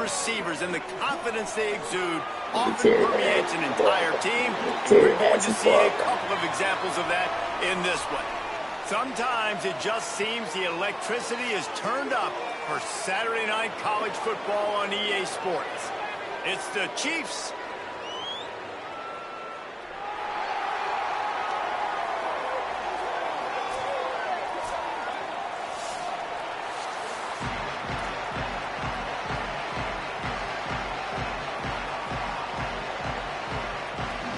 receivers and the confidence they exude often permeates an entire team. We're going to see a couple of examples of that in this one. Sometimes it just seems the electricity is turned up for Saturday night college football on EA Sports. It's the Chiefs.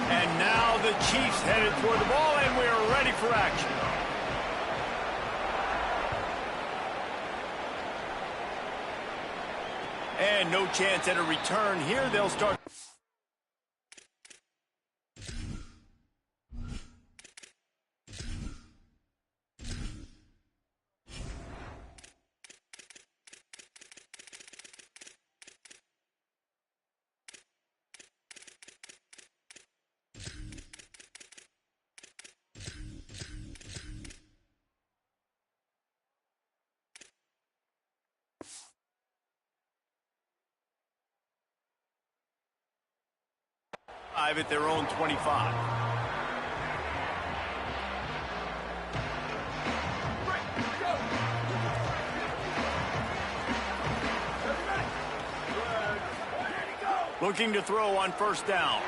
And now the Chiefs headed toward the ball, and we're ready for action. And no chance at a return here. They'll start. At their own 25. Looking to throw on first down.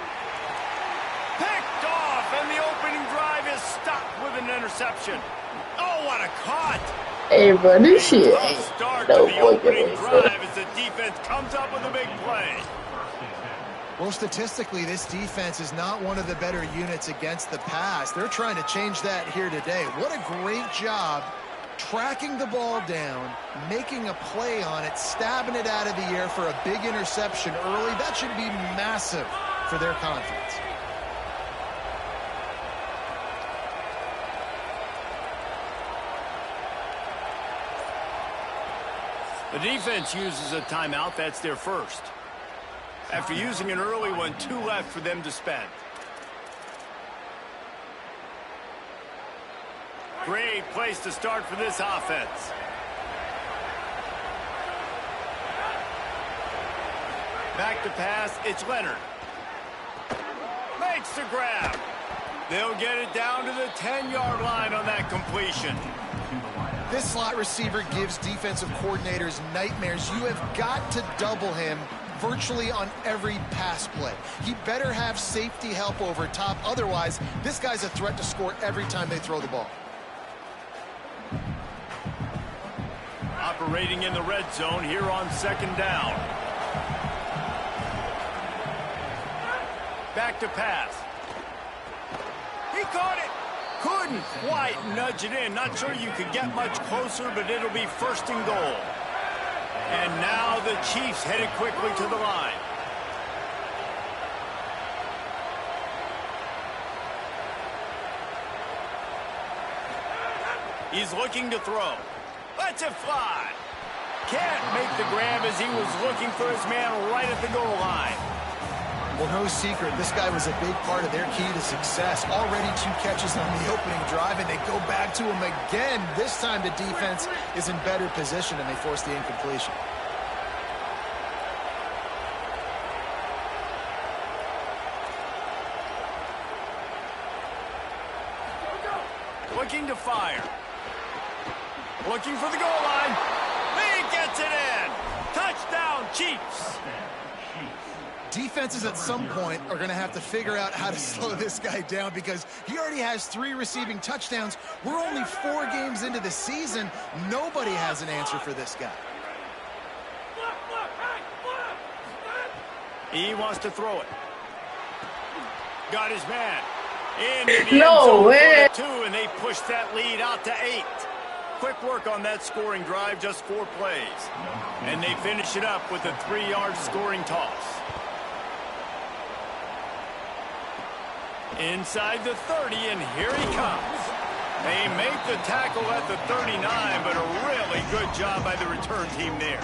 Picked off, and the opening drive is stopped with an interception. Oh, what a cut! Hey, bro, this shit ain't start to the opening drive as the defense comes up with a big play. Well, statistically, this defense is not one of the better units against the pass. They're trying to change that here today. What a great job tracking the ball down, making a play on it, stabbing it out of the air for a big interception early. That should be massive for their confidence. The defense uses a timeout. That's their first. After using an early one, 2 left for them to spend. Great place to start for this offense. Back to pass, it's Leonard. Makes the grab. They'll get it down to the 10-yard line on that completion. This slot receiver gives defensive coordinators nightmares. You have got to double him virtually on every pass play. He better have safety help over top. Otherwise, this guy's a threat to score every time they throw the ball. Operating in the red zone here on second down. Back to pass. He caught it. Couldn't quite nudge it in. Not sure you could get much closer, but it'll be first and goal. And now the Chiefs headed quickly to the line. He's looking to throw. Lets it fly. Can't make the grab as he was looking for his man right at the goal line. Well, no secret, this guy was a big part of their key to success. Already 2 catches on the opening drive, and they go back to him again. This time the defense is in better position, and they force the incompletion. Looking to fire. Looking for the goal line. He gets it in. Touchdown, Chiefs. Defenses at some point are going to have to figure out how to slow this guy down because he already has 3 receiving touchdowns. We're only 4 games into the season. Nobody has an answer for this guy. He wants to throw it. Got his man. In the end No zone way. for 2, and they push that lead out to 8. Quick work on that scoring drive, just 4 plays. And they finish it up with a 3-yard scoring toss. Inside the 30, and here he comes. They make the tackle at the 39, but a really good job by the return team there.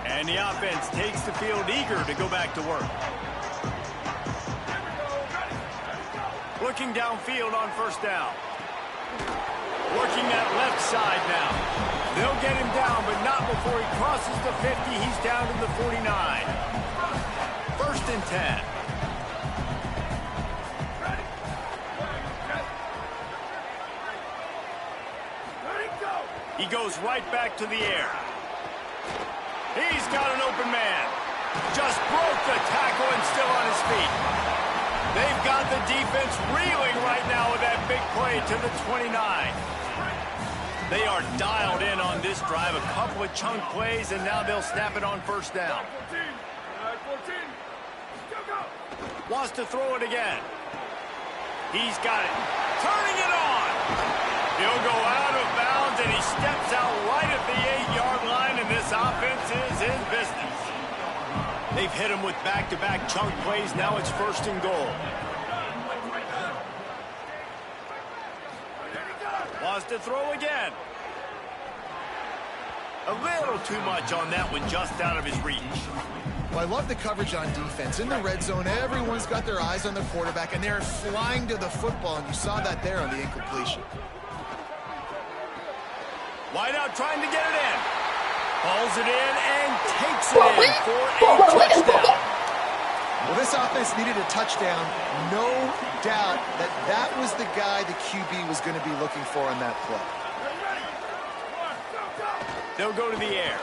And the offense takes the field eager to go back to work. Looking downfield on first down. Working that left side now. They'll get him down, but not before he crosses the 50. He's down to the 49. 1st and 10. He goes right back to the air. He's got an open man. Just broke the tackle and still on his feet. They've got the defense reeling right now with that big play to the 29. They are dialed in on this drive. A couple of chunk plays, and now they'll snap it on 1st down. Wants to throw it again. He's got it. Turning it on. He'll go out of bounds, and he steps out right at the 8-yard line, and this offense is in business. They've hit him with back-to-back chunk plays. Now it's 1st and goal. Wants to throw again. A little too much on that one, just out of his reach. Well, I love the coverage on defense. In the red zone, everyone's got their eyes on the quarterback, and they're flying to the football, and you saw that there on the incompletion. Wideout trying to get it in. Hauls it in and takes it in for a touchdown. Well, this offense needed a touchdown. No doubt that that was the guy the QB was going to be looking for on that play. They'll go to the air.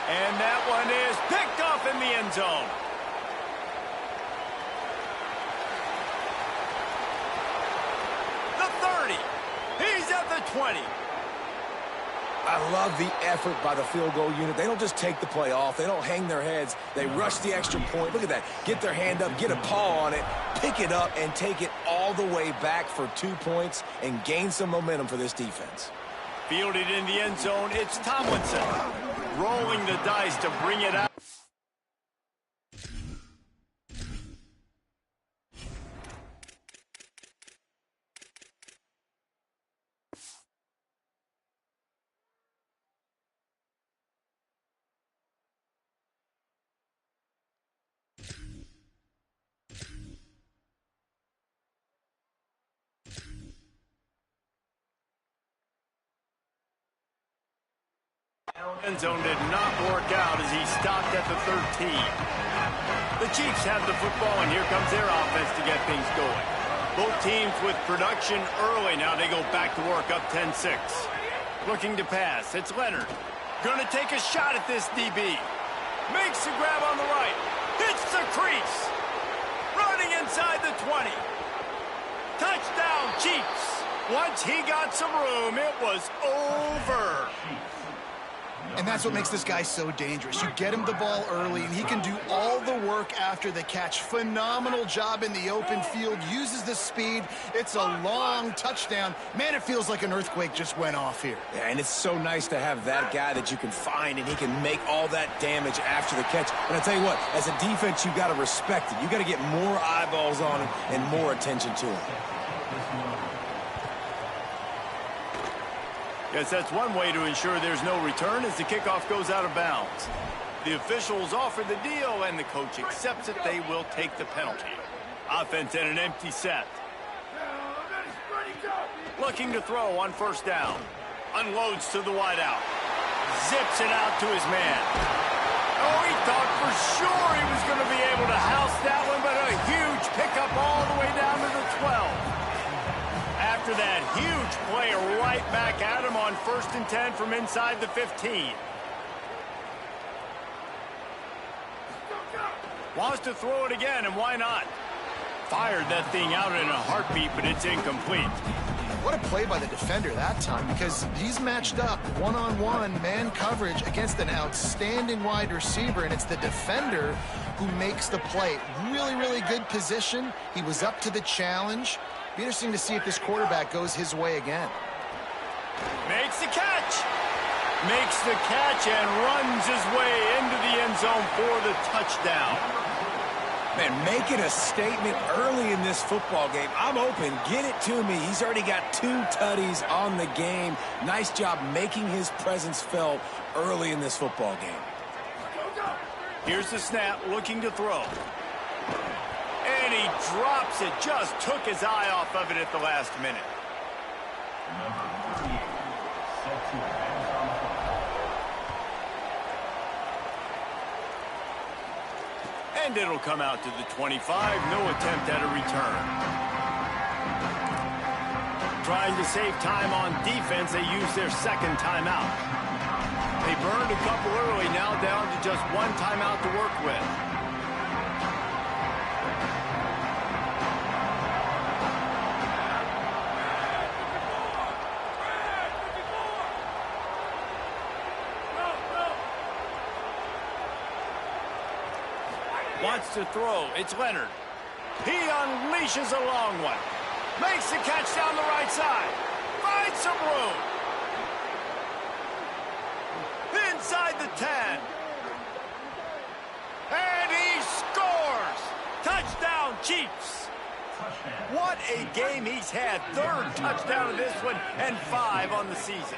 And that one is picked off in the end zone. The 30. He's at the 20. I love the effort by the field goal unit. They don't just take the play off. They don't hang their heads. They rush the extra point. Look at that. Get their hand up, get a paw on it, pick it up, and take it all the way back for 2 points and gain some momentum for this defense. Fielded in the end zone, it's Tomlinson. Rolling the dice to bring it out. End zone did not work out as he stopped at the 13. The Chiefs have the football, and here comes their offense to get things going. Both teams with production early. Now they go back to work up 10-6. Looking to pass. It's Leonard. Going to take a shot at this DB. Makes the grab on the right. Hits the crease. Running inside the 20. Touchdown, Chiefs. Once he got some room, it was over. And that's what makes this guy so dangerous. You get him the ball early, and he can do all the work after the catch. Phenomenal job in the open field. Uses the speed. It's a long touchdown. Man, it feels like an earthquake just went off here. Yeah, and it's so nice to have that guy that you can find, and he can make all that damage after the catch. And I tell you what, as a defense, you got to respect it. You got to get more eyeballs on him and more attention to him. Guess that's one way to ensure there's no return as the kickoff goes out of bounds. The officials offer the deal, and the coach accepts it. They will take the penalty. Offense in an empty set. Looking to throw on 1st down. Unloads to the wideout. Zips it out to his man. Oh, he thought for sure he was going to be able to house that one, but a huge pickup all the way down to the 12. After that huge play, right back at him on 1st and 10 from inside the 15. Wants to throw it again, and why not? Fired that thing out in a heartbeat, but it's incomplete. What a play by the defender that time, because he's matched up one-on-one man coverage against an outstanding wide receiver, and it's the defender who makes the play. Really, really good position. He was up to the challenge. Be interesting to see if this quarterback goes his way again. Makes the catch. Makes the catch and runs his way into the end zone for the touchdown. Man, making a statement early in this football game. I'm open. Get it to me. He's already got 2 tutties on the game. Nice job making his presence felt early in this football game. Here's the snap, looking to throw. And he drops it. Just took his eye off of it at the last minute. And it'll come out to the 25. No attempt at a return. Trying to save time on defense, they use their second timeout. They burned a couple early, now down to just one timeout to work with. Wants to throw. It's Leonard. He unleashes a long one. Makes the catch down the right side. Finds some room. Inside the 10. And he scores. Touchdown, Chiefs. What a game he's had. Third touchdown of this one and 5 on the season.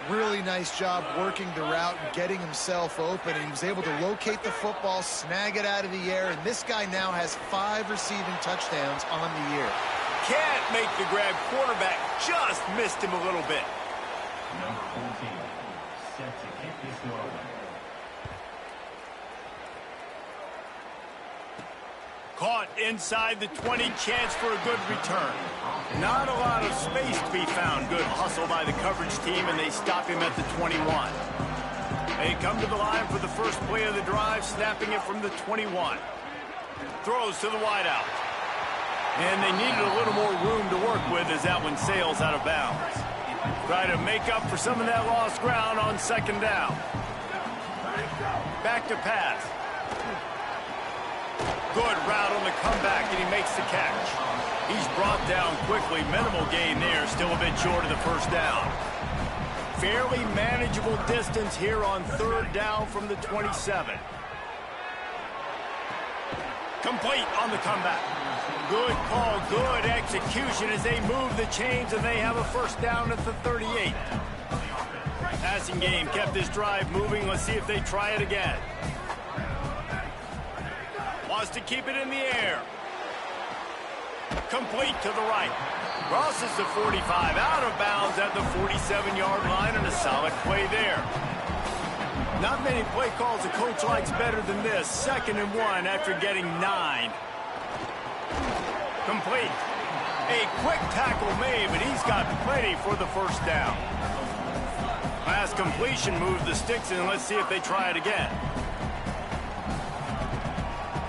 Really nice job working the route and getting himself open. And he was able to locate the football, snag it out of the air, and this guy now has 5 receiving touchdowns on the year. Can't make the grab. Quarterback just missed him a little bit. Number 14, set to kick this one away. Caught inside the 20, chance for a good return. Not a lot of space to be found. Good hustle by the coverage team, and they stop him at the 21. They come to the line for the first play of the drive, snapping it from the 21. Throws to the wideout. And they needed a little more room to work with as that one sails out of bounds. Try to make up for some of that lost ground on second down. Back to pass. Good route on the comeback, and he makes the catch. He's brought down quickly. Minimal gain there, still a bit short of the first down. Fairly manageable distance here on third down from the 27. Complete on the comeback. Good call, good execution as they move the chains, and they have a first down at the 38. Passing game kept this drive moving. Let's see if they try it again. Wants to keep it in the air. Complete to the right. Crosses the 45, out of bounds at the 47-yard line, and a solid play there. Not many play calls a coach likes better than this. 2nd and 1 after getting 9. Complete. A quick tackle made, but he's got plenty for the first down. Last completion moves the sticks in. Let's see if they try it again.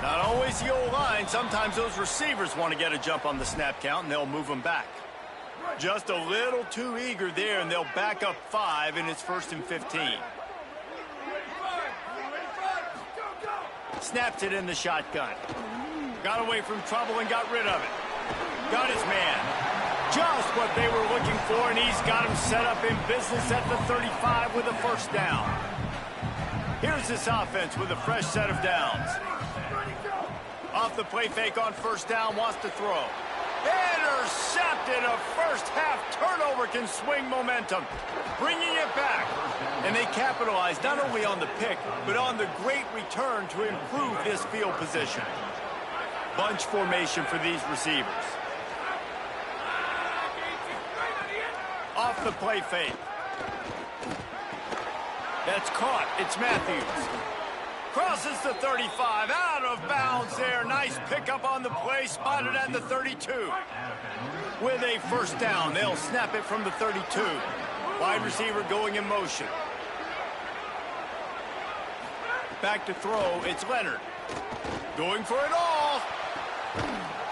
Not always the old line. Sometimes those receivers want to get a jump on the snap count, and they'll move them back. Just a little too eager there, and they'll back up 5, and it's 1st and 15. Snaps it in the shotgun. Got away from trouble and got rid of it. Got his man. Just what they were looking for, and he's got him set up in business at the 35 with a first down. Here's this offense with a fresh set of downs. Off the play fake on first down, wants to throw. Intercepted. A first-half turnover can swing momentum. Bringing it back. And they capitalize not only on the pick, but on the great return to improve this field position. Bunch formation for these receivers. Off the play fake. That's caught. It's Matthews. Crosses the 35, out of bounds there. Nice pickup on the play, spotted at the 32. With a first down, they'll snap it from the 32. Wide receiver going in motion. Back to throw, it's Leonard. Going for it all.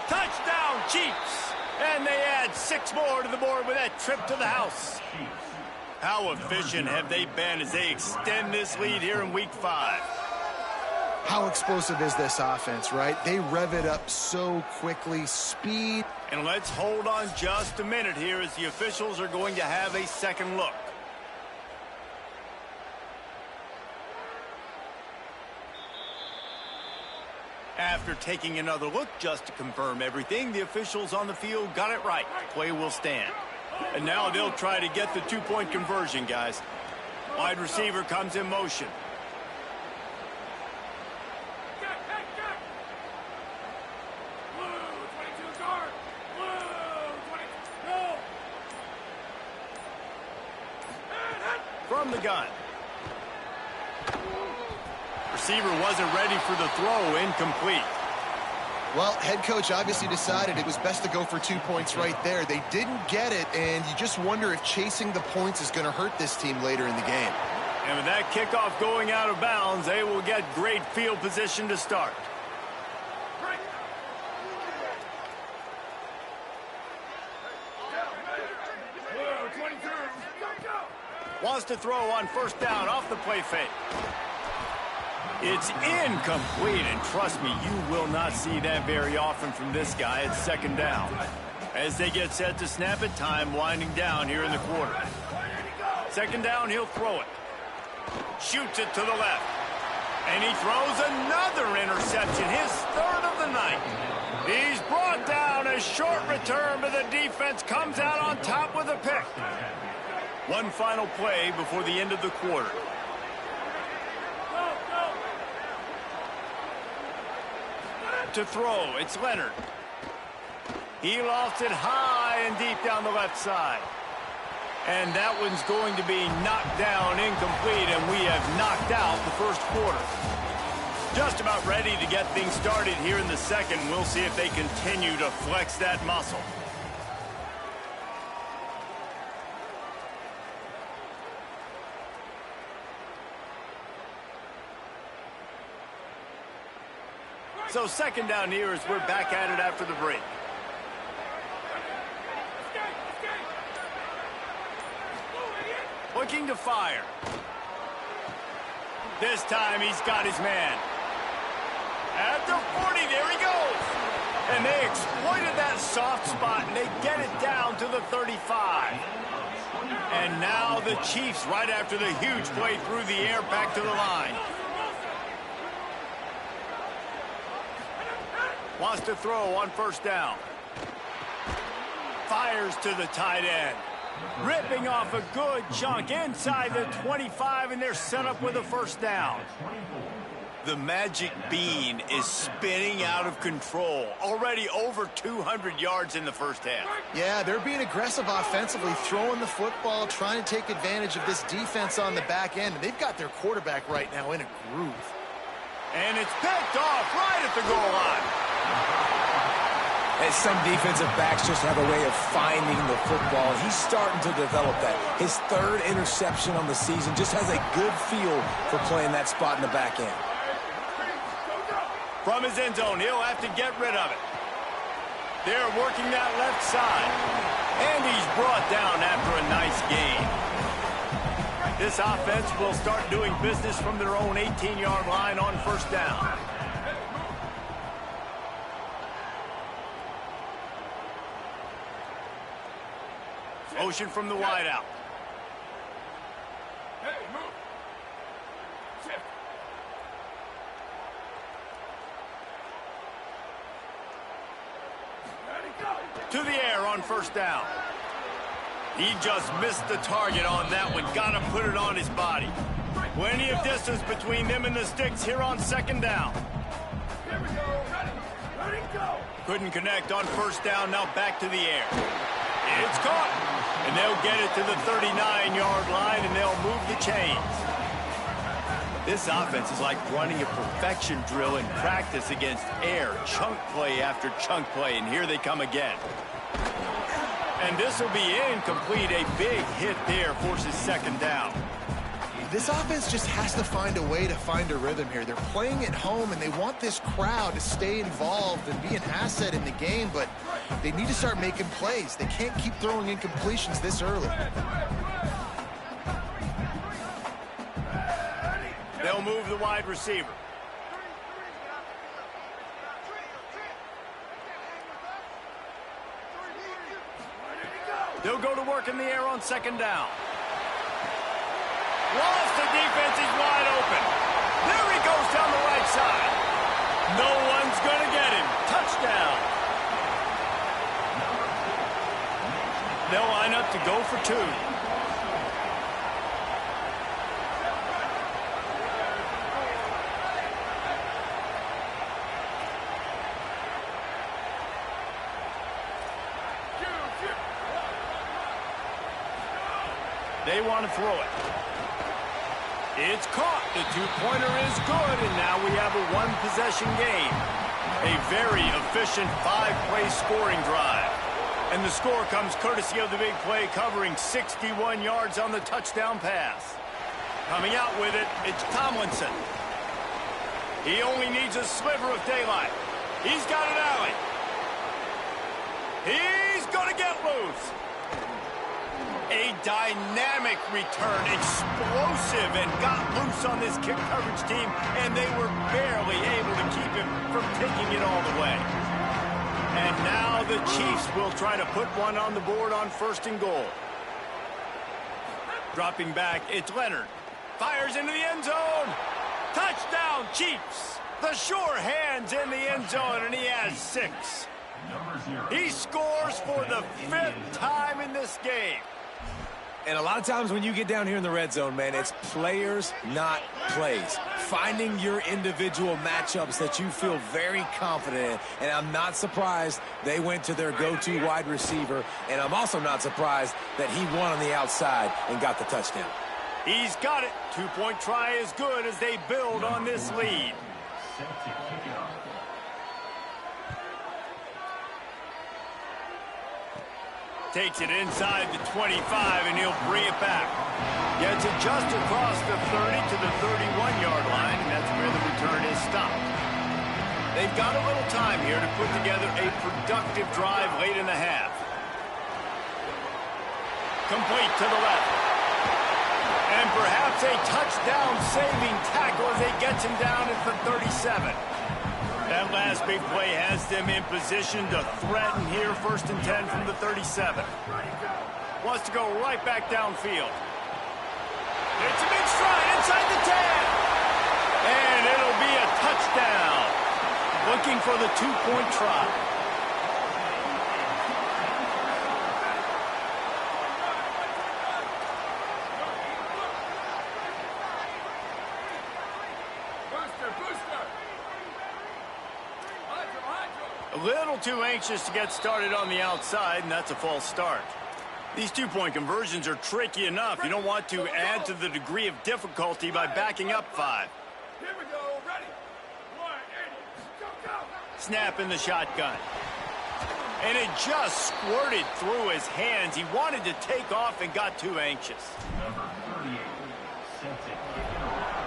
Touchdown, Chiefs. And they add 6 more to the board with that trip to the house. How efficient have they been as they extend this lead here in Week 5? How explosive is this offense, right? They rev it up so quickly. Speed. And let's hold on just a minute here as the officials are going to have a second look. After taking another look just to confirm everything, the officials on the field got it right. Play will stand. And now they'll try to get the 2-point conversion, guys. Wide receiver comes in motion. gun. Receiver wasn't ready for the throw, incomplete. Well, head coach obviously decided it was best to go for 2 points right there. They didn't get it, and you just wonder if chasing the points is going to hurt this team later in the game. And with that kickoff going out of bounds, they will get great field position to start. Wants to throw on first down off the play fake. It's incomplete, and trust me, you will not see that very often from this guy at second down. As they get set to snap it, time winding down here in the quarter. Second down, he'll throw it. Shoots it to the left. And he throws another interception, his third of the night. He's brought down. A short return, but the defense comes out on top with a pick. One final play before the end of the quarter. To throw, it's Leonard. He lofts it high and deep down the left side. And that one's going to be knocked down incomplete, and we have knocked out the first quarter. Just about ready to get things started here in the second. We'll see if they continue to flex that muscle. So second down here as we're back at it after the break. Looking to fire. This time he's got his man. At the 40, there he goes. And they exploited that soft spot, and they get it down to the 35. And now the Chiefs, right after the huge play through the air, back to the line. Wants to throw on first down. Fires to the tight end. Ripping off a good chunk inside the 25, and they're set up with a first down. The magic bean is spinning out of control. Already over 200 yards in the first half. Yeah, they're being aggressive offensively, throwing the football, trying to take advantage of this defense on the back end. And they've got their quarterback right now in a groove. And it's picked off right at the goal line. And some defensive backs just have a way of finding the football. He's starting to develop that. His third interception on the season, just has a good feel for playing that spot in the back end. From his end zone, he'll have to get rid of it. They're working that left side. And he's brought down after a nice gain. This offense will start doing business from their own 18-yard line on first down. Motion from the wideout. Hey, move. Shift. To the air on first down. He just missed the target on that one. Got to put it on his body. Plenty of distance between them and the sticks here on second down. Here we go. Ready, go. Couldn't connect on first down. Now back to the air. It's caught. And they'll get it to the 39-yard line, and they'll move the chains. This offense is like running a perfection drill in practice against air. Chunk play after chunk play, and here they come again. And this will be incomplete. A big hit there forces second down. This offense just has to find a way to find a rhythm here. They're playing at home, and they want this crowd to stay involved and be an asset in the game, but they need to start making plays. They can't keep throwing incompletions this early. They'll move the wide receiver. They'll go to work in the air on second down. Lost, the defense is wide open. There he goes down the right side. No one's going to get him. Touchdown. They'll line up to go for two. They want to throw it. It's caught. The two-pointer is good, and now we have a one-possession game. A very efficient five-play scoring drive. And the score comes courtesy of the big play, covering 61 yards on the touchdown pass. Coming out with it, it's Tomlinson. He only needs a sliver of daylight. He's got an alley. He's going to get loose. A dynamic return, explosive, and got loose on this kick coverage team, and they were barely able to keep him from taking it all the way. And now the Chiefs will try to put one on the board on 1st and goal. Dropping back, it's Leonard. Fires into the end zone. Touchdown, Chiefs. The sure hands in the end zone, and he has 6. He scores for the 5th time in this game. And a lot of times when you get down here in the red zone, man, it's players, not plays. Finding your individual matchups that you feel very confident in. And I'm not surprised they went to their go-to wide receiver. And I'm also not surprised that he won on the outside and got the touchdown. He's got it. Two-point try is good as they build on this lead. Takes it inside the 25, and he'll bring it back. Gets it just across the 30 to the 31-yard line, and that's where the return is stopped. They've got a little time here to put together a productive drive late in the half. Complete to the left. And perhaps a touchdown-saving tackle as he gets him down at the 37. That last big play has them in position to threaten here, 1st and 10 from the 37. Wants to go right back downfield. It's a big stride inside the 10. And it'll be a touchdown. Looking for the two-point try. A little too anxious to get started on the outside, and that's a false start. These two-point conversions are tricky enough. You don't want to add to the degree of difficulty by backing up 5. Here we go, ready. 1, 8, go, go. Snap in the shotgun. And it just squirted through his hands. He wanted to take off and got too anxious. Number 38, set to kick it off.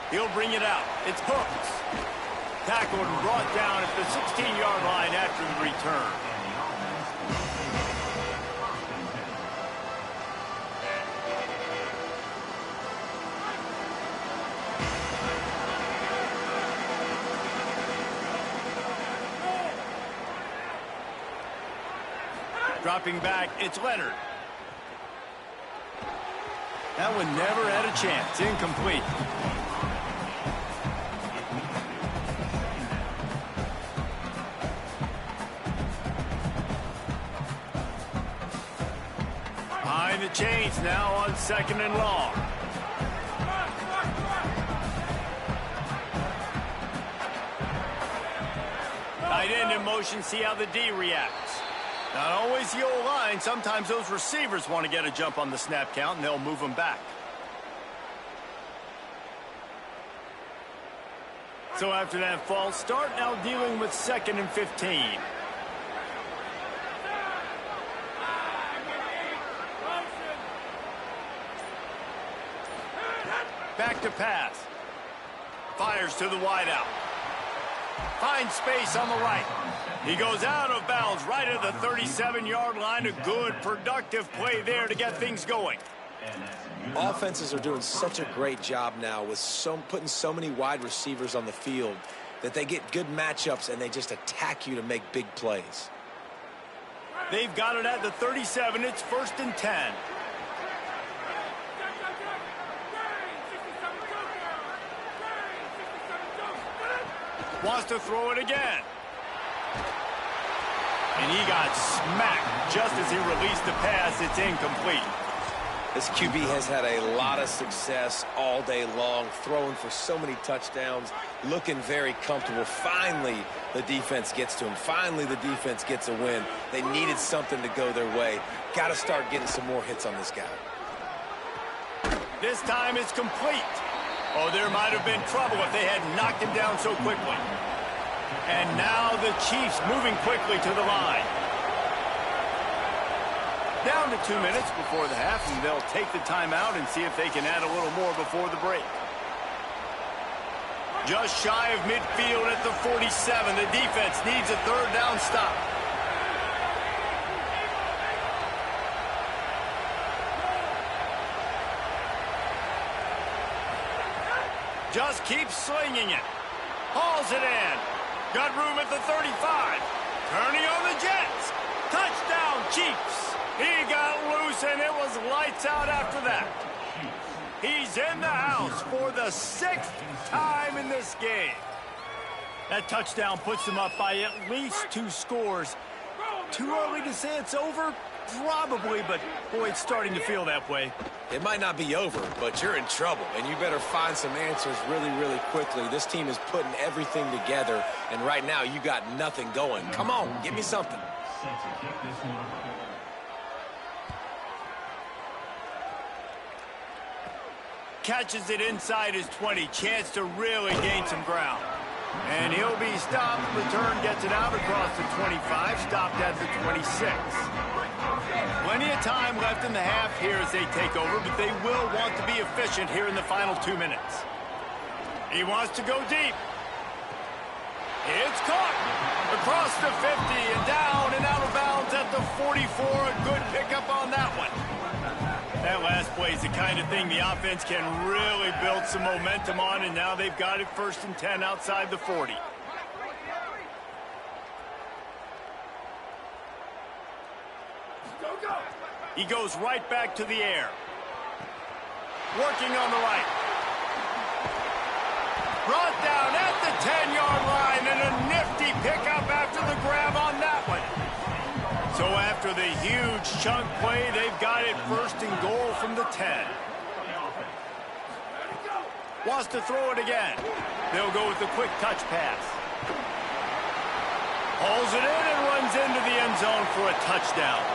He'll bring it out. It's Hooks. Tackled and brought down at the 16-yard line after the return. Dropping back, it's Leonard. That one never had a chance. Incomplete. Behind the chains now on 2nd and long. Tight end in motion, see how the D reacts. Not always the O-line. Sometimes those receivers want to get a jump on the snap count, and they'll move them back. So after that false start, now dealing with 2nd and 15. Back to pass. Fires to the wideout. Finds space on the right. He goes out of bounds right at the 37-yard line. A good, productive play there to get things going. Offenses are doing such a great job now with putting so many wide receivers on the field that they get good matchups and they just attack you to make big plays. They've got it at the 37. It's 1st and 10. Wants to throw it again. And he got smacked just as he released the pass. It's incomplete. This QB has had a lot of success all day long, throwing for so many touchdowns, looking very comfortable. Finally, the defense gets to him. Finally, the defense gets a win. They needed something to go their way. Got to start getting some more hits on this guy. This time it's complete. Oh, there might have been trouble if they had knocked him down so quickly. And now the Chiefs moving quickly to the line. Down to 2 minutes before the half, and they'll take the timeout and see if they can add a little more before the break. Just shy of midfield at the 47. The defense needs a third down stop. Just keeps slinging it. Hauls it in. Got room at the 35. Turning on the Jets. Touchdown, Chiefs. He got loose, and it was lights out after that. He's in the house for the 6th time in this game. That touchdown puts them up by at least 2 scores. Too early to say it's over? Probably, but boy, it's starting to feel that way. It might not be over, but you're in trouble, and you better find some answers really, really quickly. This team is putting everything together, and right now you got nothing going. Come on, give me something. Set to kick this one. Catches it inside his 20. Chance to really gain some ground. And he'll be stopped. Return gets it out across the 25. Stopped at the 26. Plenty of time left in the half here as they take over, but they will want to be efficient here in the final 2 minutes. He wants to go deep. It's caught across the 50 and down and out of bounds at the 44. A good pickup on that one. That last play is the kind of thing the offense can really build some momentum on, and now they've got it 1st and 10 outside the 40. He goes right back to the air. Working on the right. Brought down at the 10-yard line, and a nifty pickup after the grab on that one. So after the huge chunk play, they've got it 1st and goal from the 10. Wants to throw it again. They'll go with the quick touch pass. Hauls it in and runs into the end zone for a touchdown.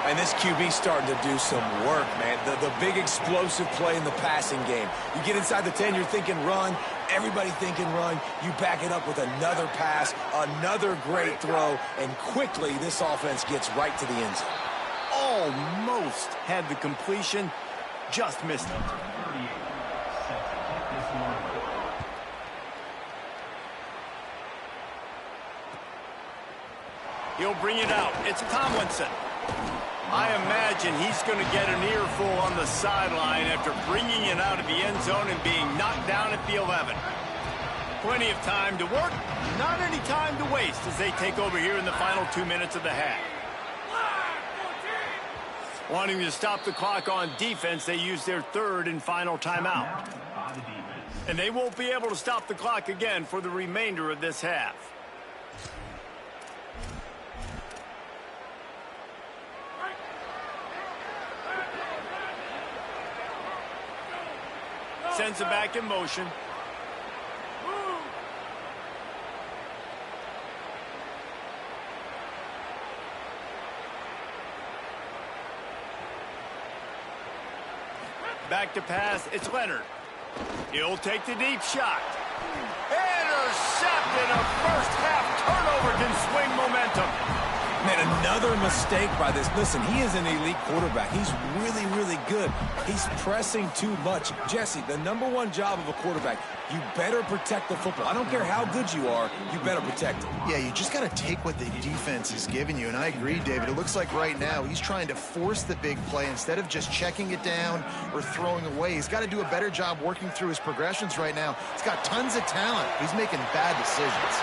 And this QB starting to do some work, man. The big explosive play in the passing game. You get inside the 10, you're thinking run. Everybody thinking run. You back it up with another pass, another great throw, and quickly this offense gets right to the end zone. Almost had the completion, just missed it. 38. Set to kick this one. He'll bring it out. It's Tomlinson. I imagine he's going to get an earful on the sideline after bringing it out of the end zone and being knocked down at the 11. Plenty of time to work, not any time to waste as they take over here in the final 2 minutes of the half. Wanting to stop the clock on defense, they use their 3rd and final timeout. By the defense. And they won't be able to stop the clock again for the remainder of this half. Sends it back in motion. Back to pass. It's Leonard. He'll take the deep shot. Intercepted. A first half turnover can swing momentum. Man, another mistake by this. Listen, he is an elite quarterback. He's really, really good. He's pressing too much. Jesse, the #1 job of a quarterback, you better protect the football. I don't care how good you are, you better protect it. Yeah, you just got to take what the defense is giving you. And I agree, David. It looks like right now he's trying to force the big play instead of just checking it down or throwing away. He's got to do a better job working through his progressions right now. He's got tons of talent. He's making bad decisions.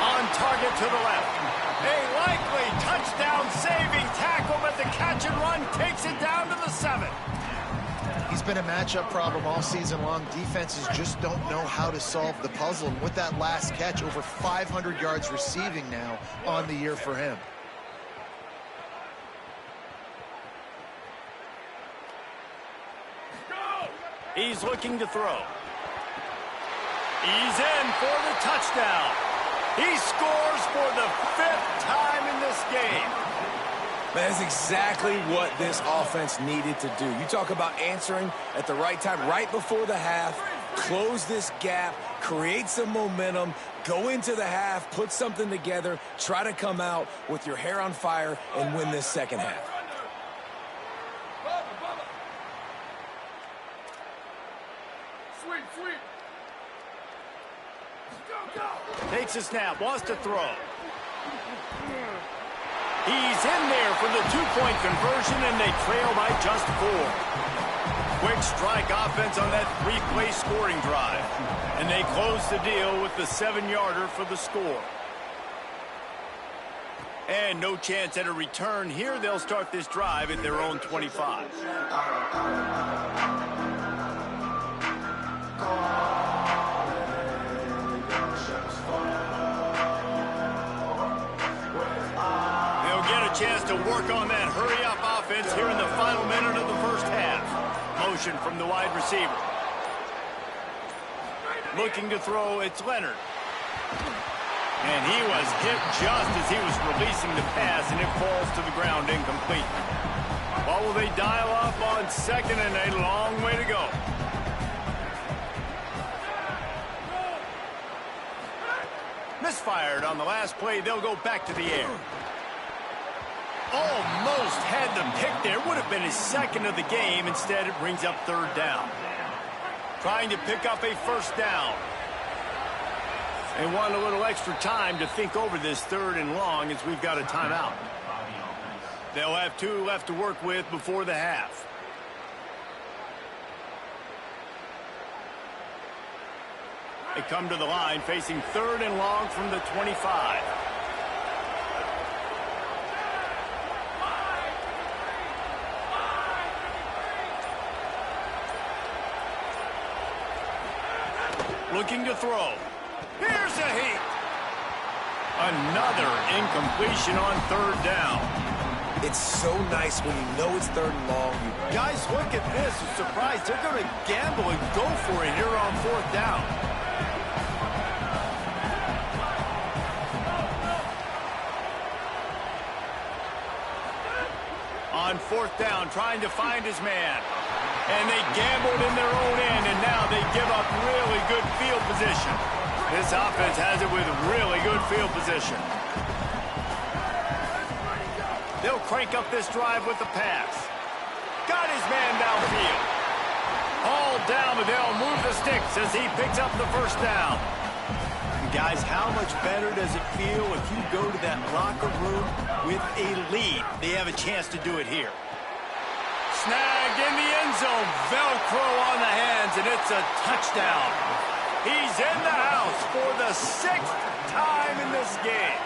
On target to the left. A likely touchdown-saving tackle, but the catch and run takes it down to the 7. He's been a matchup problem all season long. Defenses just don't know how to solve the puzzle. And with that last catch, over 500 yards receiving now on the year for him. He's looking to throw. He's in for the touchdown. He scores for the 5th time in this game. That's exactly what this offense needed to do. You talk about answering at the right time, right before the half, close this gap, create some momentum, go into the half, put something together, try to come out with your hair on fire and win this second half. Sweep. Go. Takes a snap, wants to throw. He's in there for the 2-point conversion, and they trail by just 4. Quick strike offense on that 3-play scoring drive. And they close the deal with the 7-yarder for the score. And no chance at a return here. They'll start this drive at their own 25. Chance to work on that hurry-up offense here in the final minute of the first half. Motion from the wide receiver. Looking to throw, it's Leonard. And he was hit just as he was releasing the pass, and it falls to the ground incomplete. What will they dial up on 2nd and a long way to go? Misfired on the last play. They'll go back to the air. Almost had the pick there. Would have been his 2nd of the game. Instead, it brings up 3rd down. Trying to pick up a 1st down. They want a little extra time to think over this 3rd and long as we've got a timeout. They'll have 2 left to work with before the half. They come to the line facing 3rd and long from the 25. Looking to throw. Here's a heat. Another incompletion on 3rd down. It's so nice when you know it's 3rd and long. Guys, look at this. I'm surprised they're going to gamble and go for it here on 4th down. On 4th down, trying to find his man. And they gambled in their own end, and now they give up really good field position. This offense has it with really good field position. They'll crank up this drive with the pass. Got his man downfield. All down, but they'll move the sticks as he picks up the 1st down. Guys, how much better does it feel if you go to that locker room with a lead? They have a chance to do it here. Snagged in the end zone. Velcro on the hands, and it's a touchdown. He's in the house for the 6th time in this game.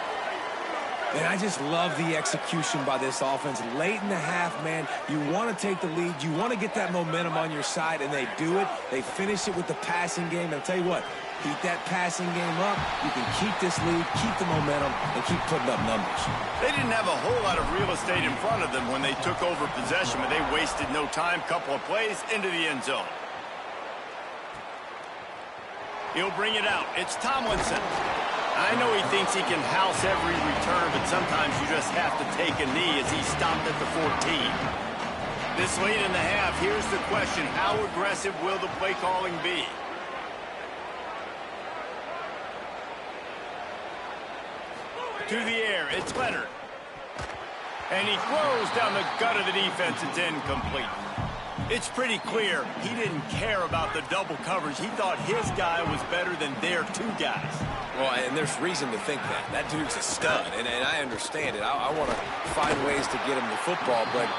And I just love the execution by this offense. Late in the half, man, you want to take the lead. You want to get that momentum on your side, and they do it. They finish it with the passing game. And I'll tell you what, keep that passing game up. You can keep this lead, keep the momentum, and keep putting up numbers. They didn't have a whole lot of real estate in front of them when they took over possession, but they wasted no time. Couple of plays into the end zone. He'll bring it out. It's Tomlinson. I know he thinks he can house every return, but sometimes you just have to take a knee as he stopped at the 14. This late in the half, here's the question. How aggressive will the play calling be? To the air, it's Leonard. And he throws down the gut of the defense. It's incomplete. It's pretty clear he didn't care about the double coverage. He thought his guy was better than their 2 guys. Well, and there's reason to think that. That dude's a stud, and I understand it. I want to find ways to get him the football, but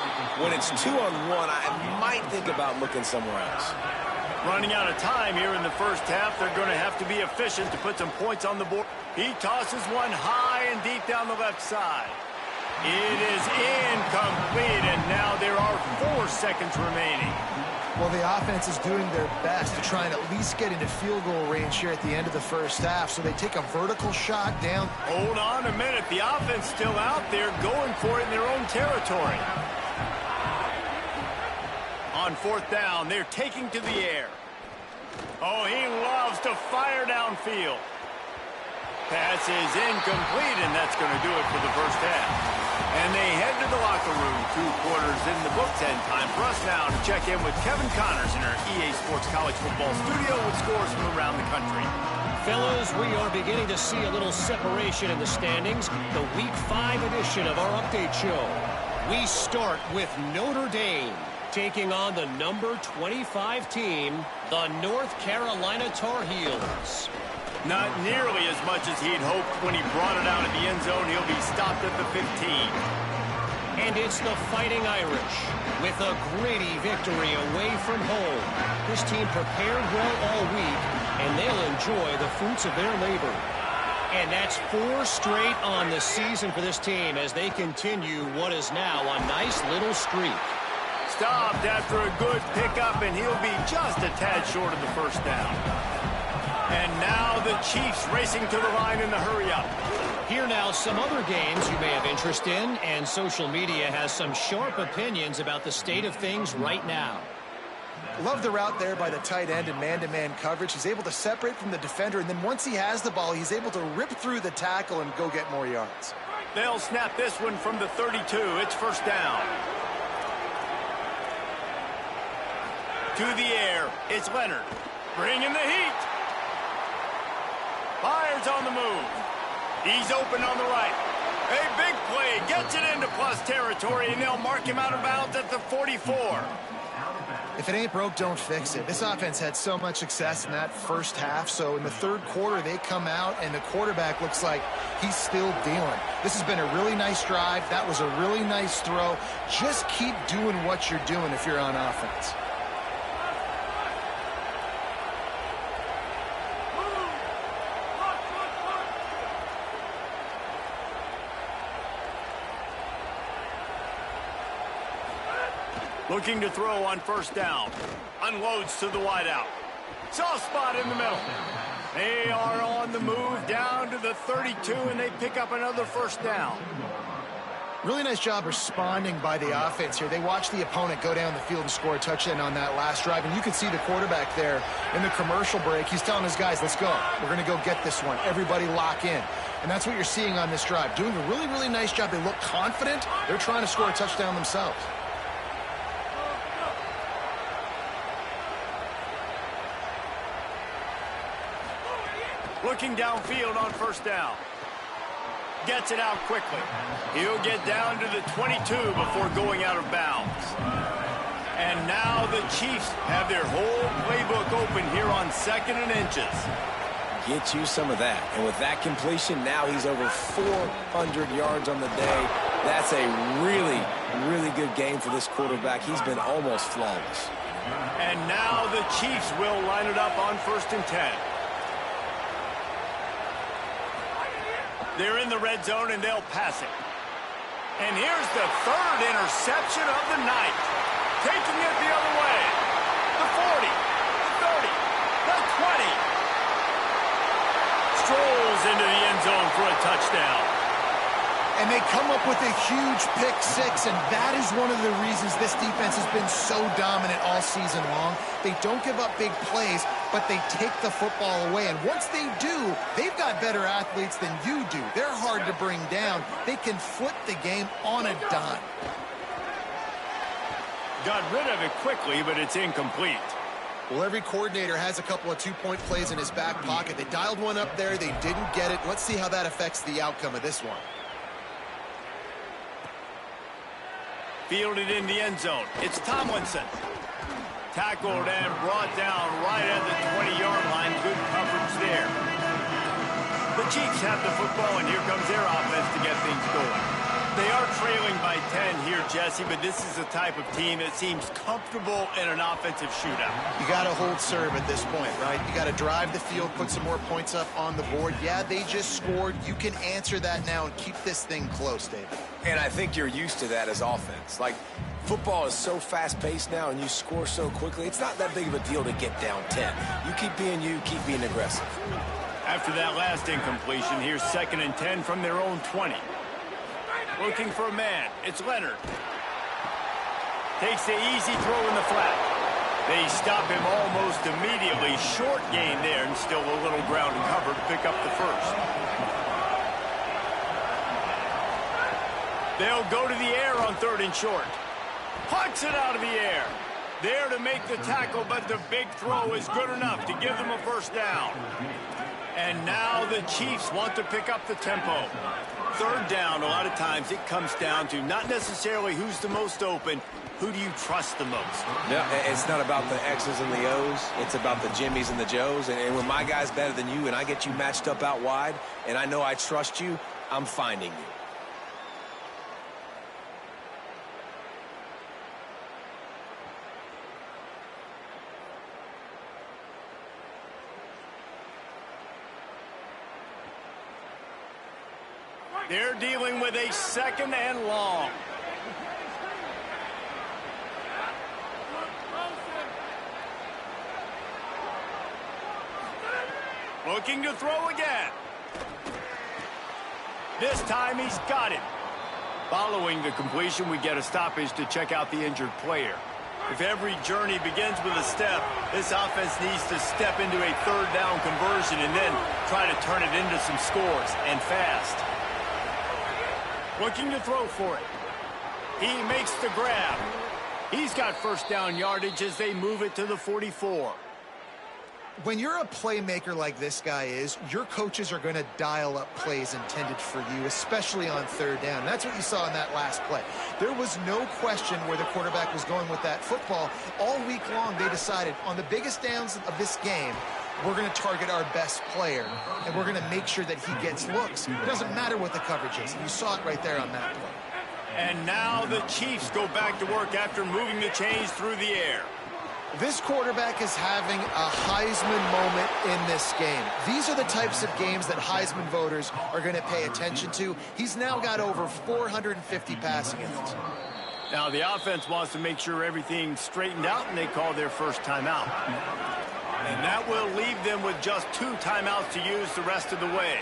when it's 2-on-1, I might think about looking somewhere else. Running out of time here in the first half. They're going to have to be efficient to put some points on the board. He tosses one high and deep down the left side. It is incomplete, and now there are 4 seconds remaining. Well, the offense is doing their best to try and at least get into field goal range here at the end of the first half. So they take a vertical shot down. Hold on a minute. The offense still out there going for it in their own territory. On on 4th down. They're taking to the air. Oh, he loves to fire downfield. Pass is incomplete, and that's going to do it for the first half. And they head to the locker room. 2 quarters in the books, and time for us now to check in with Kevin Connors in our EA Sports College Football studio with scores from around the country. Fellas, we are beginning to see a little separation in the standings. The Week 5 edition of our update show. We start with Notre Dame taking on the number 25 team, the North Carolina Tar Heels. Not nearly as much as he'd hoped when he brought it out of the end zone. He'll be stopped at the 15. And it's the Fighting Irish with a gritty victory away from home. This team prepared well all week, and they'll enjoy the fruits of their labor. And that's 4 straight on the season for this team as they continue what is now a nice little streak. Stopped after a good pickup, and he'll be just a tad short of the first down. And now the Chiefs racing to the line in the hurry-up. Here now some other games you may have interest in, and social media has some sharp opinions about the state of things right now. Love the route there by the tight end in man-to-man coverage. He's able to separate from the defender, and then once he has the ball, he's able to rip through the tackle and go get more yards. They'll snap this one from the 32. It's first down. To the air, it's Leonard. Bringing the heat. Fires on the move. He's open on the right. A big play. Gets it into plus territory, and they'll mark him out of bounds at the 44. If it ain't broke, don't fix it. This offense had so much success in that first half, so in the third quarter, they come out, and the quarterback looks like he's still dealing. This has been a really nice drive. That was a really nice throw. Just keep doing what you're doing if you're on offense. Looking to throw on first down. Unloads to the wideout. Soft spot in the middle. They are on the move down to the 32, and they pick up another first down. Really nice job responding by the offense here. They watched the opponent go down the field and score a touchdown on that last drive, and you can see the quarterback there in the commercial break. He's telling his guys, let's go. We're going to go get this one. Everybody lock in. And that's what you're seeing on this drive. Doing a really, really nice job. They look confident. They're trying to score a touchdown themselves. Looking downfield on first down. Gets it out quickly. He'll get down to the 22 before going out of bounds. And now the Chiefs have their whole playbook open here on 2nd and inches. Get you some of that. And with that completion, now he's over 400 yards on the day. That's a really, really good game for this quarterback. He's been almost flawless. And now the Chiefs will line it up on 1st and 10. They're in the red zone, and they'll pass it. And here's the 3rd interception of the night. Taking it the other way. The 40, the 30, the 20. Strolls into the end zone for a touchdown. And they come up with a huge pick six, and that is one of the reasons this defense has been so dominant all season long. They don't give up big plays, but they take the football away. And once they do, they've got better athletes than you do. They're hard to bring down. They can flip the game on a dime. Got rid of it quickly, but it's incomplete. Well, every coordinator has a couple of two-point plays in his back pocket. They dialed one up there. They didn't get it. Let's see how that affects the outcome of this one. Fielded in the end zone. It's Tomlinson. Tackled and brought down right at the 20-yard line. Good coverage there. The Chiefs have the football, and here comes their offense to get things going. They are trailing by 10 here, Jesse, but this is the type of team that seems comfortable in an offensive shootout. You got to hold serve at this point, right? You got to drive the field, put some more points up on the board. Yeah, they just scored. You can answer that now and keep this thing close, David. And I think you're used to that as offense. Like, football is so fast-paced now, and you score so quickly, it's not that big of a deal to get down 10. You keep being aggressive. After that last incompletion, here's 2nd and 10 from their own 20. Looking for a man. It's Leonard. Takes the easy throw in the flat. They stop him almost immediately. Short gain there, and still a little ground to cover to pick up the first. They'll go to the air on 3rd and short. Punts it out of the air. There to make the tackle, but the big throw is good enough to give them a first down. And now the Chiefs want to pick up the tempo. 3rd down, a lot of times it comes down to not necessarily who's the most open, who do you trust the most? Yeah, it's not about the X's and the O's. It's about the Jimmies and the Joes. And when my guy's better than you and I get you matched up out wide and I know I trust you, I'm finding you. They're dealing with a 2nd and long. Looking to throw again. This time he's got it. Following the completion, we get a stoppage to check out the injured player. If every journey begins with a step, this offense needs to step into a 3rd down conversion and then try to turn it into some scores, and fast. Looking to throw for it. He makes the grab. He's got first down yardage as they move it to the 44. When you're a playmaker like this guy is, your coaches are going to dial up plays intended for you, especially on 3rd down. That's what you saw in that last play. There was no question where the quarterback was going with that football. All week long, they decided on the biggest downs of this game, we're going to target our best player, and we're going to make sure that he gets looks. It doesn't matter what the coverage is. You saw it right there on that play. And now the Chiefs go back to work after moving the chains through the air. This quarterback is having a Heisman moment in this game. These are the types of games that Heisman voters are going to pay attention to. He's now got over 450 passing yards. Now the offense wants to make sure everything's straightened out, and they call their first timeout. And that will leave them with just 2 timeouts to use the rest of the way.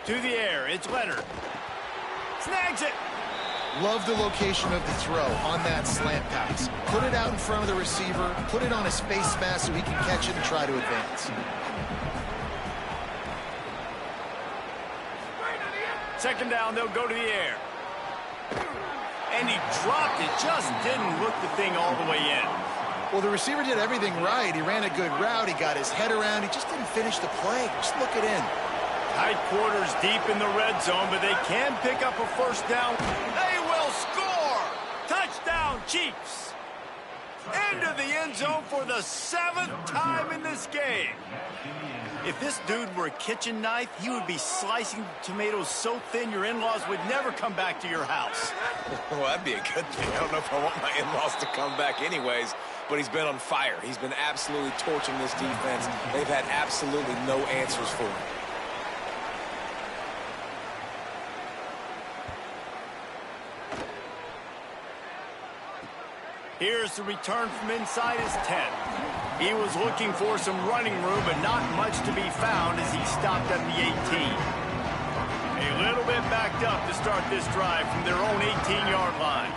To the air, it's Leonard. Snags it. Love the location of the throw on that slant pass. Put it out in front of the receiver, put it on his face mask so he can catch it and try to advance. 2nd down, they'll go to the air. And he dropped it, just didn't look the thing all the way in. Well, the receiver did everything right. He ran a good route, he got his head around, he just didn't finish the play. Just look it in. Tight quarters deep in the red zone, but they can pick up a first down. They will score! Touchdown, Chiefs! Into the end zone for the 7th time in this game. If this dude were a kitchen knife, he would be slicing tomatoes so thin your in-laws would never come back to your house. Well, that'd be a good thing. I don't know if I want my in-laws to come back anyways, but he's been on fire. He's been absolutely torching this defense. They've had absolutely no answers for him. Here's the return from inside his 10. He was looking for some running room, but not much to be found as he stopped at the 18. A little bit backed up to start this drive from their own 18-yard line.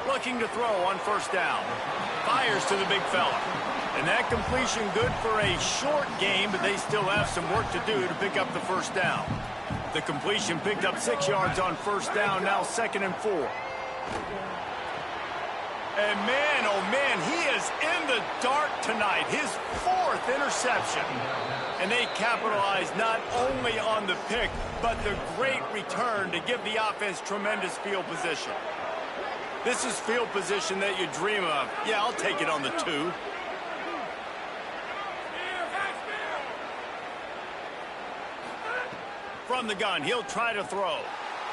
Looking to throw on first down. Fires to the big fella. And that completion good for a short game, but they still have some work to do to pick up the first down. The completion picked up 6 yards on first down, now 2nd and 4. And man, oh man, he is in the dark tonight. His 4th interception. And they capitalize not only on the pick, but the great return to give the offense tremendous field position. This is field position that you dream of. Yeah, I'll take it on the 2. From the gun, he'll try to throw.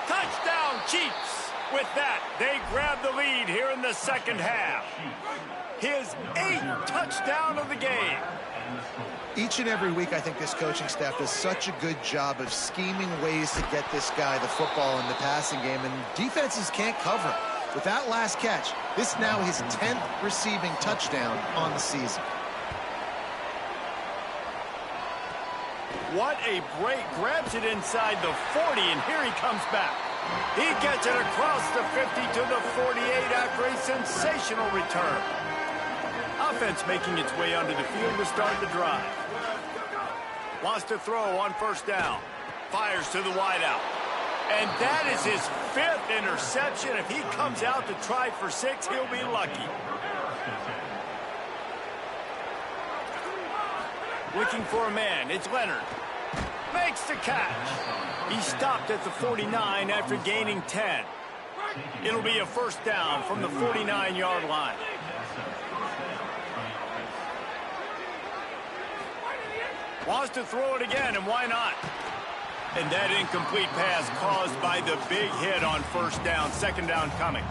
Touchdown, Chiefs! With that, they grab the lead here in the second half. His 8th touchdown of the game. Each and every week, I think this coaching staff does such a good job of scheming ways to get this guy the football in the passing game, and defenses can't cover him. With that last catch, this is now his 10th receiving touchdown on the season. What a break. Grabs it inside the 40, and here he comes back. He gets it across the 50 to the 48 after a sensational return. Offense making its way onto the field to start the drive. Wants to throw on first down. Fires to the wideout. And that is his 5th interception. If he comes out to try for 6, he'll be lucky. Looking for a man. It's Leonard. Makes the catch. He stopped at the 49 after gaining 10. It'll be a first down from the 49-yard line. Wants to throw it again, and why not? And that incomplete pass caused by the big hit on first down. Second down coming.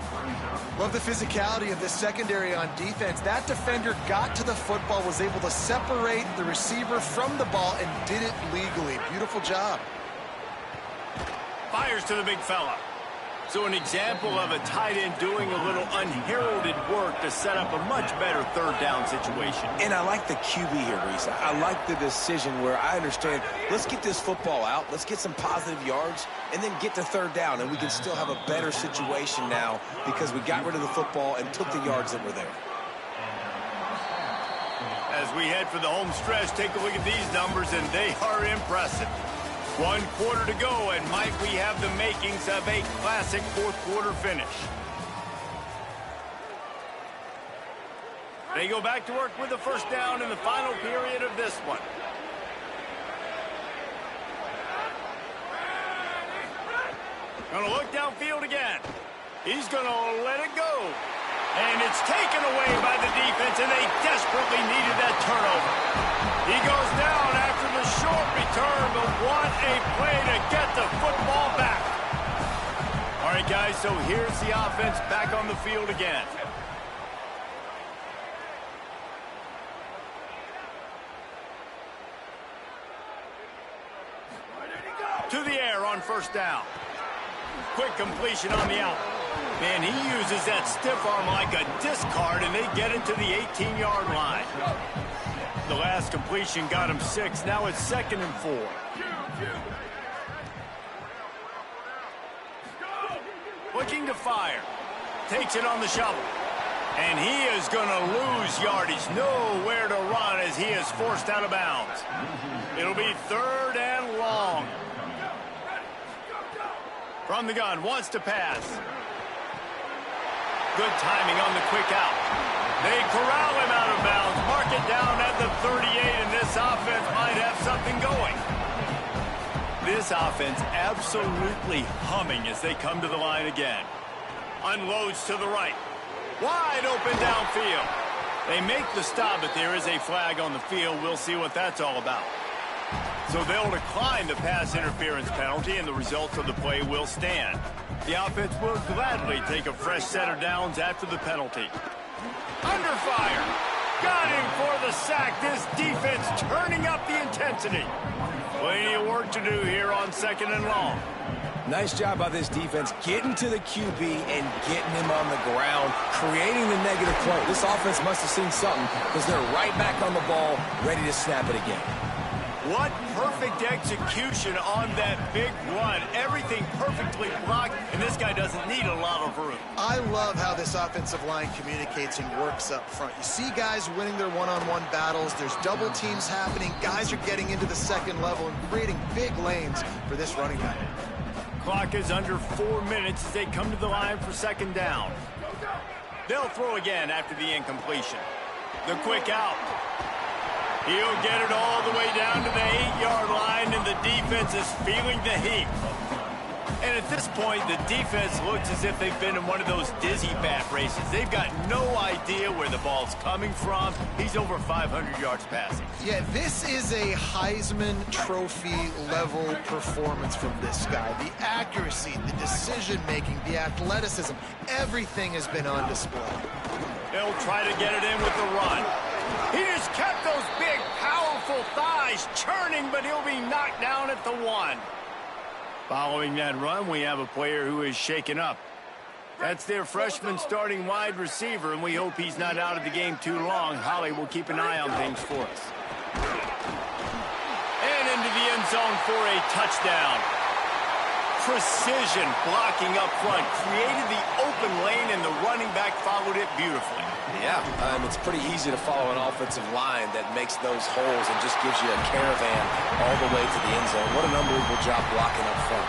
Love the physicality of this secondary on defense. That defender got to the football, was able to separate the receiver from the ball, and did it legally. Beautiful job. Fires to the big fella. So an example of a tight end doing a little unheralded work to set up a much better third down situation. And I like the QB here, Reese. I like the decision where I understand, let's get this football out, let's get some positive yards, and then get to third down, and we can still have a better situation now because we got rid of the football and took the yards that were there. As we head for the home stretch, take a look at these numbers, and they are impressive. 1 quarter to go, and might we have the makings of a classic fourth-quarter finish. They go back to work with the first down in the final period of this one. Gonna look downfield again. He's gonna let it go. And it's taken away by the defense, and they desperately needed that turnover. He goes down after the short return, but what a play to get the football back. All right, guys, so here's the offense back on the field again. To the air on first down. Quick completion on the out. Man, he uses that stiff arm like a discard, and they get it to the 18-yard line. The last completion got him 6. Now it's 2nd and 4. Looking to fire. Takes it on the shovel. And he is going to lose yardage. Nowhere to run as he is forced out of bounds. It'll be 3rd and long. From the gun, wants to pass. Good timing on the quick out. They corral him out of bounds, mark it down at the 38, and this offense might have something going. This offense absolutely humming as they come to the line again. Unloads to the right. Wide open downfield. They make the stop, but there is a flag on the field. We'll see what that's all about. So they'll decline the pass interference penalty, and the results of the play will stand. The offense will gladly take a fresh set of downs after the penalty. Under fire. Got him for the sack. This defense turning up the intensity. Plenty of work to do here on 2nd and long. Nice job by this defense getting to the QB and getting him on the ground, creating the negative play. This offense must have seen something because they're right back on the ball, ready to snap it again. What perfect execution on that big run. Everything perfectly blocked, and this guy doesn't need a lot of room. I love how this offensive line communicates and works up front. You see guys winning their one-on-one battles. There's double teams happening. Guys are getting into the second level and creating big lanes for this running back. Clock is under 4 minutes as they come to the line for 2nd down. They'll throw again after the incompletion. The quick out. He'll get it all the way down to the 8-yard line, and the defense is feeling the heat. And at this point, the defense looks as if they've been in one of those dizzy bat races. They've got no idea where the ball's coming from. He's over 500 yards passing. Yeah, this is a Heisman Trophy level performance from this guy. The accuracy, the decision-making, the athleticism, everything has been on display. They'll try to get it in with the run. He just kept those big, powerful thighs churning, but he'll be knocked down at the 1. Following that run, we have a player who is shaken up. That's their freshman starting wide receiver, and we hope he's not out of the game too long. Holly will keep an eye on things for us. And into the end zone for a touchdown. precision blocking up front, created the open lane, and the running back followed it beautifully. Yeah, it's pretty easy to follow an offensive line that makes those holes and just gives you a caravan all the way to the end zone. What an unbelievable job blocking up front.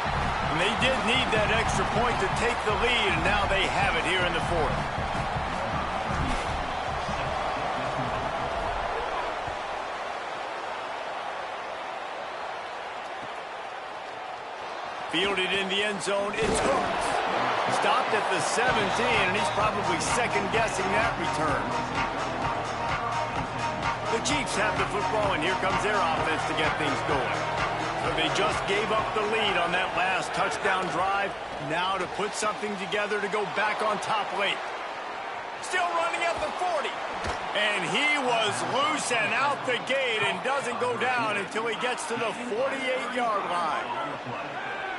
And they did need that extra point to take the lead, and now they have it here in the fourth. Fielded in the end zone, it's Hooks. Stopped at the 17, and he's probably second-guessing that return. The Chiefs have the football, and here comes their offense to get things going. So they just gave up the lead on that last touchdown drive. Now to put something together to go back on top late. Still running at the 40. And he was loose and out the gate and doesn't go down until he gets to the 48-yard line.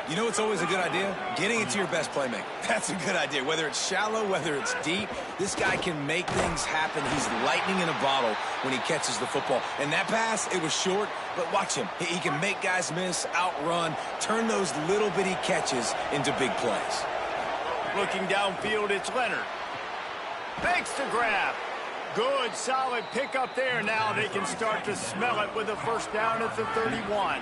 You know, it's always a good idea? Getting it to your best playmaker. That's a good idea. Whether it's shallow, whether it's deep, this guy can make things happen. He's lightning in a bottle when he catches the football. And that pass, it was short, but watch him. He can make guys miss, outrun, turn those little bitty catches into big plays. Looking downfield, it's Leonard. Makes the grab. Good, solid pickup there. Now they can start to smell it with a first down at the 31.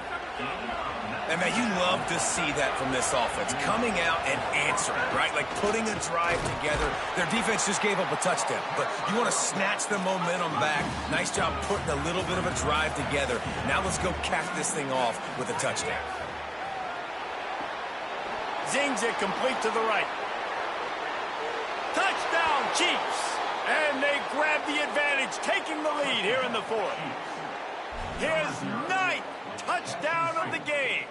And, man, you love to see that from this offense. Coming out and answering, right? Like putting a drive together. Their defense just gave up a touchdown. But you want to snatch the momentum back. Nice job putting a little bit of a drive together. Now let's go cap this thing off with a touchdown. Zings it complete to the right. Touchdown, Chiefs! And they grab the advantage, taking the lead here in the fourth. His ninth touchdown of the game.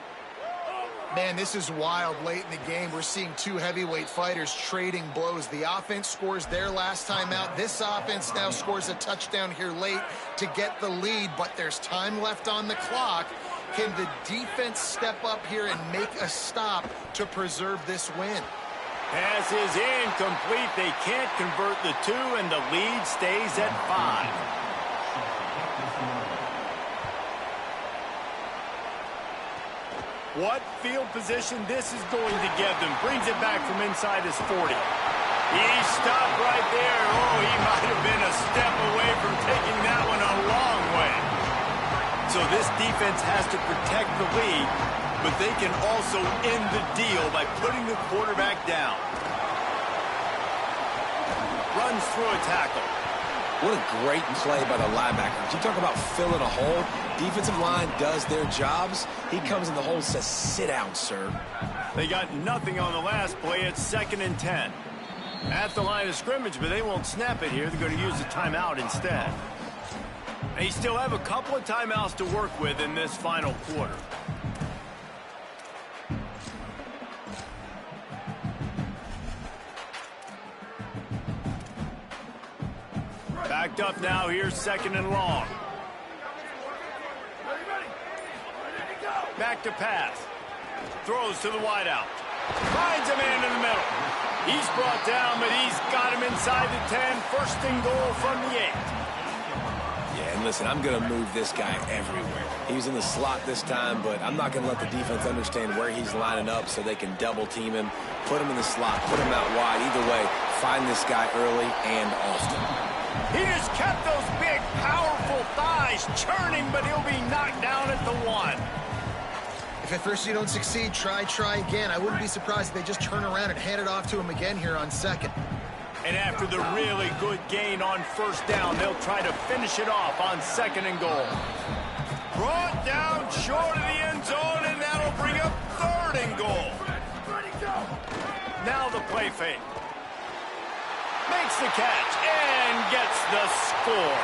Man, this is wild late in the game. We're seeing two heavyweight fighters trading blows. The offense scores their last time out. This offense now scores a touchdown here late to get the lead, but there's time left on the clock. Can the defense step up here and make a stop to preserve this win? Pass is incomplete. They can't convert the two, and the lead stays at 5. What field position this is going to give them. Brings it back from inside his 40. He stopped right there. Oh, he might have been a step away from taking that one a long way. So this defense has to protect the lead, but they can also end the deal by putting the quarterback down. Runs through a tackle. What a great play by the linebacker. You talk about filling a hole. Defensive line does their jobs. He comes in the hole and says, sit down, sir. They got nothing on the last play. It's 2nd and 10. At the line of scrimmage, but they won't snap it here. They're going to use the timeout instead. They still have a couple of timeouts to work with in this final quarter. Backed up now. Here's 2nd and long. Back to pass. Throws to the wideout. Finds a man in the middle. He's brought down, but he's got him inside the 10. 1st and goal from the 8. Yeah, and listen, I'm going to move this guy everywhere. He's in the slot this time, but I'm not going to let the defense understand where he's lining up so they can double team him, put him in the slot, put him out wide. Either way, find this guy early and often. He just kept those big, powerful thighs churning, but he'll be knocked down at the 1. If at first you don't succeed, try again. I wouldn't be surprised if they just turn around and hand it off to him again here on 2nd. And after the really good gain on 1st down, they'll try to finish it off on 2nd and goal. Brought down short of the end zone, and that'll bring up 3rd and goal. Now the play fake. Makes the catch and gets the score.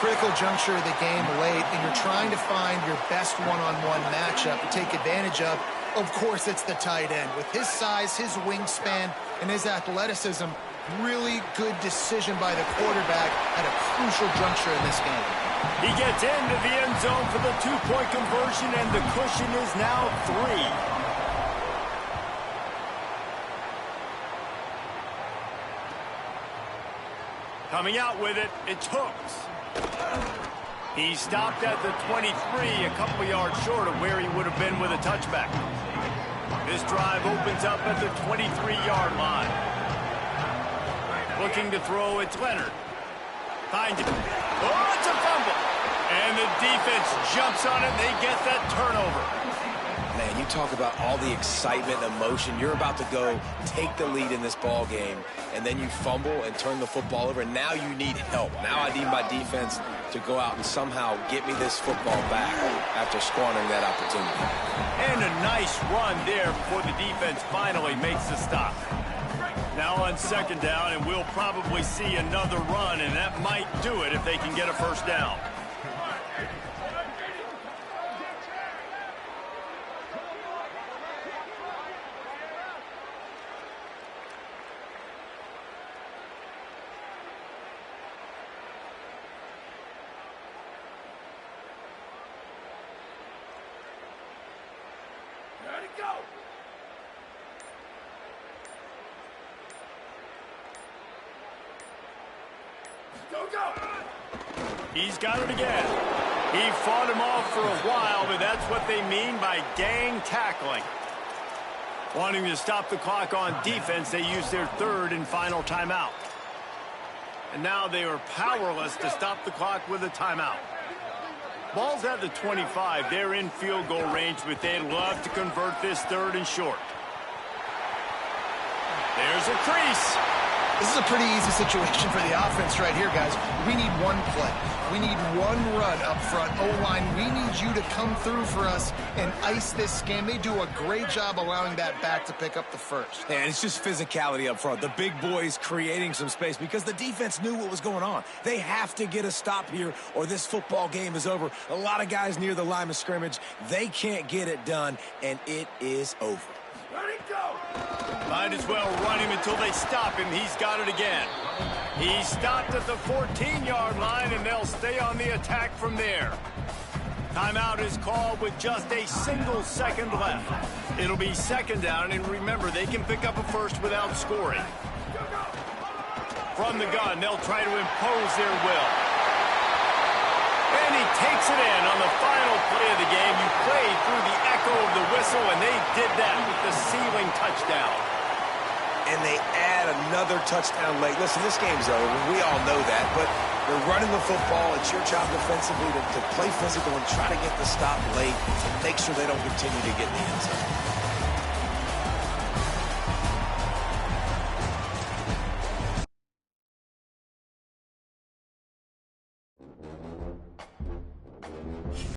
Critical juncture of the game late, and you're trying to find your best one-on-one matchup to take advantage of. Of course, it's the tight end. With his size, his wingspan, and his athleticism, really good decision by the quarterback at a crucial juncture in this game. He gets into the end zone for the 2-point conversion, and the cushion is now 3. Coming out with it, it's Hooks. He stopped at the 23, a couple yards short of where he would have been with a touchback. This drive opens up at the 23-yard line. Looking to throw, it's Leonard. Finds it. Oh, it's a fumble. And the defense jumps on it, and they get that turnover. Man, you talk about all the excitement and emotion. You're about to go take the lead in this ball game, and then you fumble and turn the football over, and now you need help. Now I need my defense to go out and somehow get me this football back after squandering that opportunity. And a nice run there before the defense finally makes the stop. Now on second down, and we'll probably see another run, and that might do it if they can get a first down. Ready, go! He's got it again. He fought him off for a while, but that's what they mean by gang tackling. Wanting to stop the clock on defense, they use their third and final timeout. And now they are powerless to stop the clock with a timeout. Ball's at the 25. They're in field goal range, but they'd love to convert this third and short. There's a crease. This is a pretty easy situation for the offense right here, guys. We need one play. We need one run up front. O-line, we need you to come through for us and ice this game. They do a great job allowing that back to pick up the first. And it's just physicality up front. The big boys creating some space because the defense knew what was going on. They have to get a stop here or this football game is over. A lot of guys near the line of scrimmage. They can't get it done, and it is over. Ready, go! Might as well run him until they stop him. He's got it again. He stopped at the 14-yard line, and they'll stay on the attack from there. Timeout is called with just a single second left. It'll be second down, and remember, they can pick up a first without scoring. From the gun, they'll try to impose their will. And he takes it in on the final play of the game. You played through the echo of the whistle, and they did that with the ceiling touchdown. And they add another touchdown late. Listen, this game's over. We all know that, but they're running the football. It's your job defensively to play physical and try to get the stop late and make sure they don't continue to get in the end zone.